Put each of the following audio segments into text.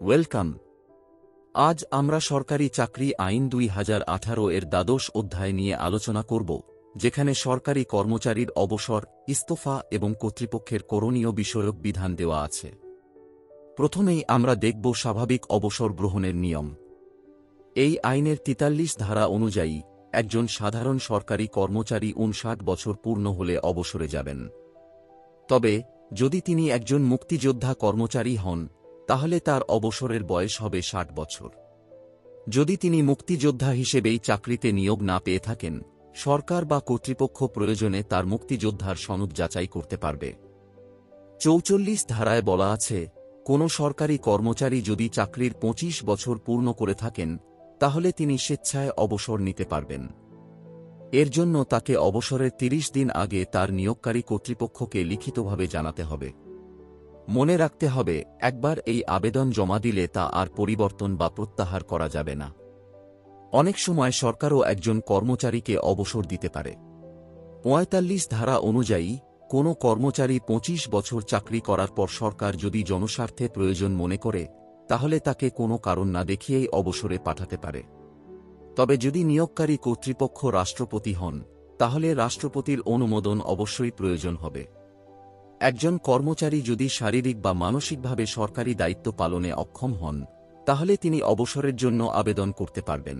Welcome. আজ আমরা সরকারি চাকরি আইন ২০১৮ এর দ্বাদশ অধ্যায় নিয়ে আলোচনা করব, যেখানে সরকারি কর্মচারীর অবসর, ইস্তফা এবং কর্তৃপক্ষের করণীয় বিষয়ক বিধান দেওয়া আছে। প্রথমেই আমরা দেখব স্বাভাবিক অবসর গ্রহণের নিয়ম। এই আইনের ৪৩ ধারা অনুযায়ী একজন সাধারণ সরকারি কর্মচারী ৫৯ বছর পূর্ণ হলে অবসরে যাবেন। তবে যদি তিনি একজন মুক্তিযোদ্ধা কর্মচারী হন, তাহলে তার অবসরের বয়স হবে ৬০ বছর। যদি তিনি মুক্তিযোদ্ধা হিসেবেই চাকরিতে নিয়োগ না পেয়ে থাকেন, সরকার বা কর্তৃপক্ষ প্রয়োজনে তার মুক্তিযোদ্ধার সনদ যাচাই করতে পারবে। ৪৪ ধারায় বলা আছে, কোনো সরকারি কর্মচারী যদি চাকরির ২৫ বছর পূর্ণ করে থাকেন, তাহলে তিনি স্বেচ্ছায় অবসর নিতে পারবেন। এর জন্য তাকে অবসরের ৩০ দিন আগে তার নিয়োগকারী কর্তৃপক্ষকে লিখিতভাবে জানাতে হবে। মনে রাখতে হবে, একবার এই আবেদন জমা দিলে তা আর পরিবর্তন বা প্রত্যাহার করা যাবে না। অনেক সময় সরকারও একজন কর্মচারীকে অবসর দিতে পারে। ৪৫ ধারা অনুযায়ী কোনো কর্মচারী ২৫ বছর চাকরি করার পর সরকার যদি জনস্বার্থে প্রয়োজন মনে করে, তাহলে তাকে কোনো কারণ না দেখিয়েই অবসরে পাঠাতে পারে। তবে যদি নিয়োগকারী কর্তৃপক্ষ রাষ্ট্রপতি হন, তাহলে রাষ্ট্রপতির অনুমোদন অবশ্যই প্রয়োজন হবে। একজন কর্মচারী যদি শারীরিক বা মানসিকভাবে সরকারি দায়িত্ব পালনে অক্ষম হন, তাহলে তিনি অবসরের জন্য আবেদন করতে পারবেন।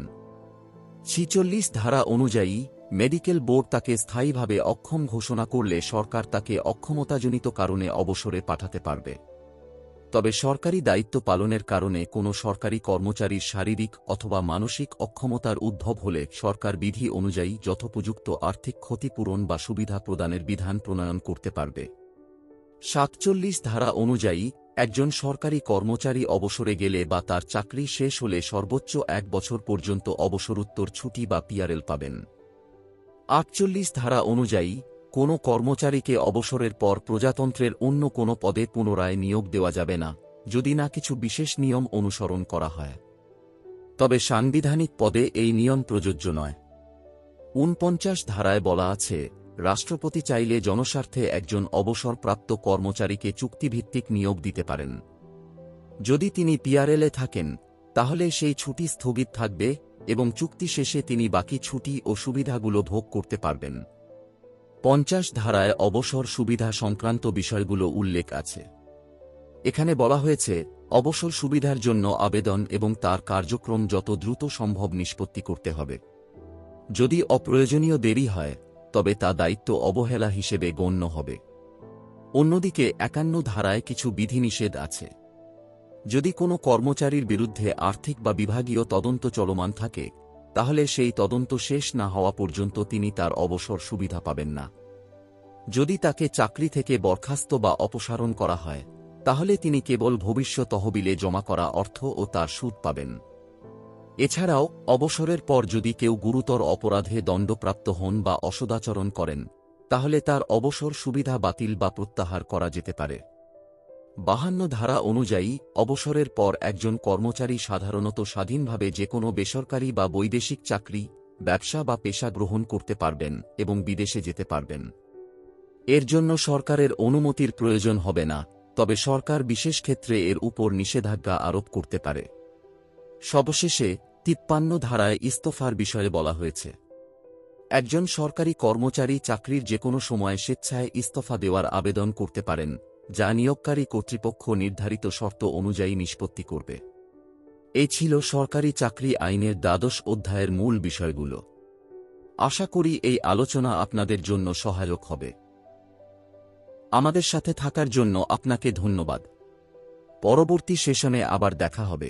৪৬ ধারা অনুযায়ী মেডিকেল বোর্ড তাকে স্থায়ীভাবে অক্ষম ঘোষণা করলে সরকার তাকে অক্ষমতাজনিত কারণে অবসরে পাঠাতে পারবে। তবে সরকারি দায়িত্ব পালনের কারণে কোনো সরকারি কর্মচারীর শারীরিক অথবা মানসিক অক্ষমতার উদ্ভব হলে সরকার বিধি অনুযায়ী যথোপযুক্ত আর্থিক ক্ষতিপূরণ বা সুবিধা প্রদানের বিধান প্রণয়ন করতে পারবে। ৪৭ ধারা অনুযায়ী একজন সরকারি কর্মচারী অবসরে গেলে বা তার চাকরি শেষ হলে সর্বোচ্চ ১ বছর পর্যন্ত অবসরোত্তর ছুটি বা পিআরএল পাবেন। ৪৮ ধারা অনুযায়ী কোনো কর্মচারীকে অবসরের পর প্রজাতন্ত্রের অন্য কোনো পদে পুনরায় নিয়োগ দেওয়া যাবে না, যদি না কিছু বিশেষ নিয়ম অনুসরণ করা হয়। তবে সাংবিধানিক পদে এই নিয়ম প্রযোজ্য নয়। ৪৯ ধারায় বলা আছে, রাষ্ট্রপতি চাইলে জনস্বার্থে একজন অবসরপ্রাপ্ত কর্মচারীকে চুক্তিভিত্তিক নিয়োগ দিতে পারেন। যদি তিনি পিআরএলে থাকেন, তাহলে সেই ছুটি স্থগিত থাকবে এবং চুক্তি শেষে তিনি বাকি ছুটি ও সুবিধাগুলো ভোগ করতে পারবেন। ৫০ ধারায় অবসর সুবিধা সংক্রান্ত বিষয়গুলো উল্লেখ আছে। এখানে বলা হয়েছে, অবসর সুবিধার জন্য আবেদন এবং তার কার্যক্রম যত দ্রুত সম্ভব নিষ্পত্তি করতে হবে। যদি অপ্রয়োজনীয় দেরি হয়, তবে তা দায়িত্ব অবহেলা হিসেবে গণ্য হবে। অন্যদিকে ৫১ ধারায় কিছু বিধিনিষেধ আছে। যদি কোনো কর্মচারীর বিরুদ্ধে আর্থিক বা বিভাগীয় তদন্ত চলমান থাকে, তাহলে সেই তদন্ত শেষ না হওয়া পর্যন্ত তিনি তার অবসর সুবিধা পাবেন না। যদি তাকে চাকরি থেকে বরখাস্ত বা অপসারণ করা হয়, তাহলে তিনি কেবল ভবিষ্যৎ তহবিলে জমা করা অর্থ ও তার সুদ পাবেন। এছাড়াও অবসরের পর যদি কেউ গুরুতর অপরাধে দণ্ডপ্রাপ্ত হন বা অসদাচরণ করেন, তাহলে তার অবসর সুবিধা বাতিল বা প্রত্যাহার করা যেতে পারে। ৫২ ধারা অনুযায়ী অবসরের পর একজন কর্মচারী সাধারণত স্বাধীনভাবে যে কোনো বেসরকারি বা বৈদেশিক চাকরি, ব্যবসা বা পেশা গ্রহণ করতে পারবেন এবং বিদেশে যেতে পারবেন। এর জন্য সরকারের অনুমতির প্রয়োজন হবে না, তবে সরকার বিশেষ ক্ষেত্রে এর উপর নিষেধাজ্ঞা আরোপ করতে পারে। সবশেষে ৫৩ ধারায় ইস্তফার বিষয়ে বলা হয়েছে। একজন সরকারি কর্মচারী চাকরির যে কোনো সময় স্বেচ্ছায় ইস্তফা দেওয়ার আবেদন করতে পারেন, যা নিয়োগকারী কর্তৃপক্ষ নির্ধারিত শর্ত অনুযায়ী নিষ্পত্তি করবে। এই ছিল সরকারি চাকরি আইনের দ্বাদশ অধ্যায়ের মূল বিষয়গুলো। আশা করি এই আলোচনা আপনাদের জন্য সহায়ক হবে। আমাদের সাথে থাকার জন্য আপনাকে ধন্যবাদ। পরবর্তী সেশনে আবার দেখা হবে।